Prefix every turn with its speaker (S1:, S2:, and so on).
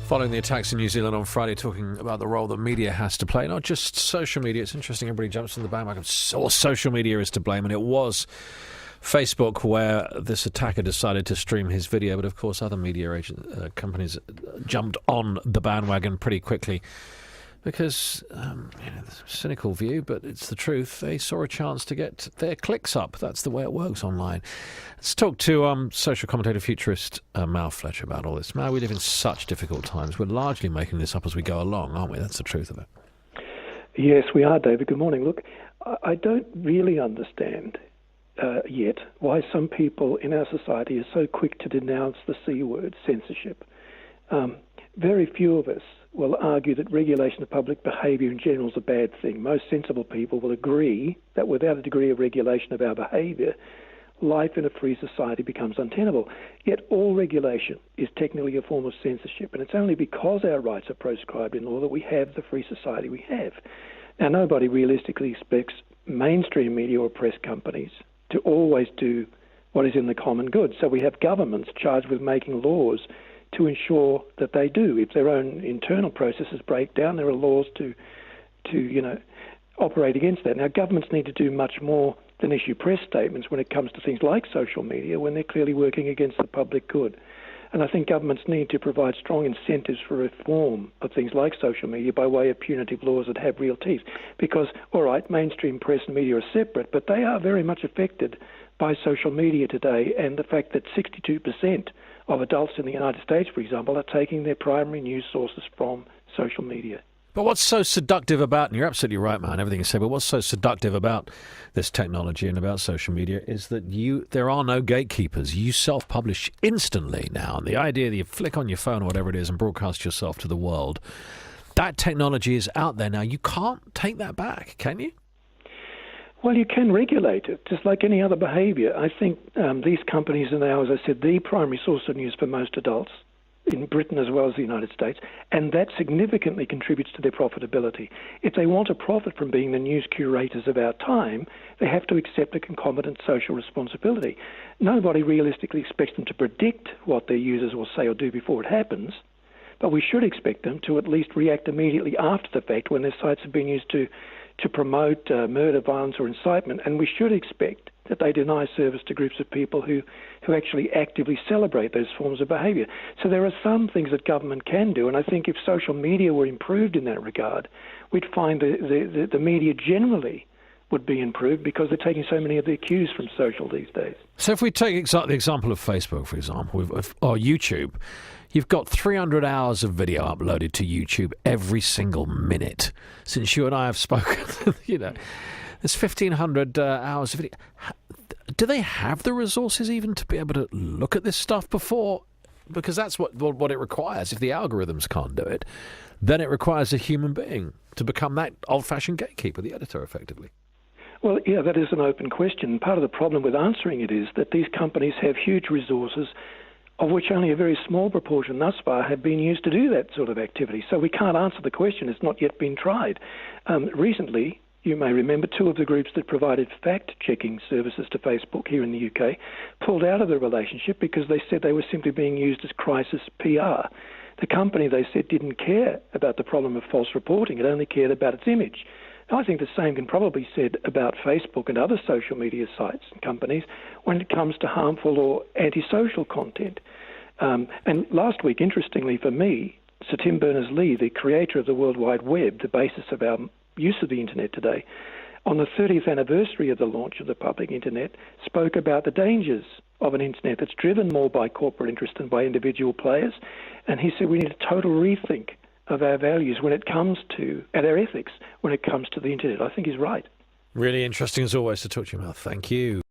S1: Following the attacks in New Zealand on Friday, talking about the role that media has to play, not just social media. It's interesting, everybody jumps on the bandwagon. All social media is to blame, and it was Facebook where this attacker decided to stream his video, but of course other media companies jumped on the bandwagon pretty quickly because, it's a cynical view, but it's the truth. They saw a chance to get their clicks up. That's the way it works online. Let's talk to social commentator Futurist Mal Fletcher about all this. Mal, we live in such difficult times. We're largely making this up as we go along, aren't we? That's the truth of it.
S2: Yes, we are, David. Good morning. Look, I don't really understand yet why some people in our society are so quick to denounce the C word, censorship. Very few of us will argue that regulation of public behaviour in general is a bad thing. Most sensible people will agree that without a degree of regulation of our behaviour, life in a free society becomes untenable. Yet all regulation is technically a form of censorship, and it's only because our rights are proscribed in law that we have the free society we have. Now, nobody realistically expects mainstream media or press companies to always do what is in the common good. So we have governments charged with making laws to ensure that they do. If their own internal processes break down, there are laws to operate against that. Now, governments need to do much more than issue press statements when it comes to things like social media when they're clearly working against the public good. And I think governments need to provide strong incentives for reform of things like social media by way of punitive laws that have real teeth. Because, all right, mainstream press and media are separate, but they are very much affected by social media today, and the fact that 62% of adults in the United States, for example, are taking their primary news sources from social media.
S1: But what's so seductive about, and you're absolutely right, man, everything you say, but what's so seductive about this technology and about social media is that there are no gatekeepers. You self-publish instantly now. And the idea that you flick on your phone or whatever it is and broadcast yourself to the world, that technology is out there now. You can't take that back, can you?
S2: Well, you can regulate it, just like any other behaviour. I think these companies are now, as I said, the primary source of news for most adults in Britain as well as the United States, and that significantly contributes to their profitability. If they want to profit from being the news curators of our time, they have to accept a concomitant social responsibility. Nobody realistically expects them to predict what their users will say or do before it happens, but we should expect them to at least react immediately after the fact when their sites have been used to promote murder, violence or incitement, and we should expect that they deny service to groups of people who actually actively celebrate those forms of behaviour. So there are some things that government can do, and I think if social media were improved in that regard, we'd find the media generally would be improved because they're taking so many of their cues from social these days.
S1: So if we take the example of Facebook, for example, or YouTube, you've got 300 hours of video uploaded to YouTube every single minute. Since you and I have spoken, there's 1,500 hours of video. Do they have the resources even to be able to look at this stuff before? Because that's what it requires. If the algorithms can't do it, then it requires a human being to become that old-fashioned gatekeeper, the editor, effectively.
S2: Well, yeah, that is an open question. Part of the problem with answering it is that these companies have huge resources, of which only a very small proportion thus far have been used to do that sort of activity. So we can't answer the question. It's not yet been tried. Recently, you may remember, two of the groups that provided fact-checking services to Facebook here in the UK pulled out of the relationship because they said they were simply being used as crisis PR. The company, they said, didn't care about the problem of false reporting. It only cared about its image. I think the same can probably be said about Facebook and other social media sites and companies when it comes to harmful or antisocial content. And last week, interestingly for me, Sir Tim Berners-Lee, the creator of the World Wide Web, the basis of our use of the internet today, on the 30th anniversary of the launch of the public internet, spoke about the dangers of an internet that's driven more by corporate interest than by individual players. And he said we need a total rethink of our values when it comes to, and our ethics when it comes to the internet. I think he's right.
S1: Really interesting as always to talk to you, Mel. Thank you.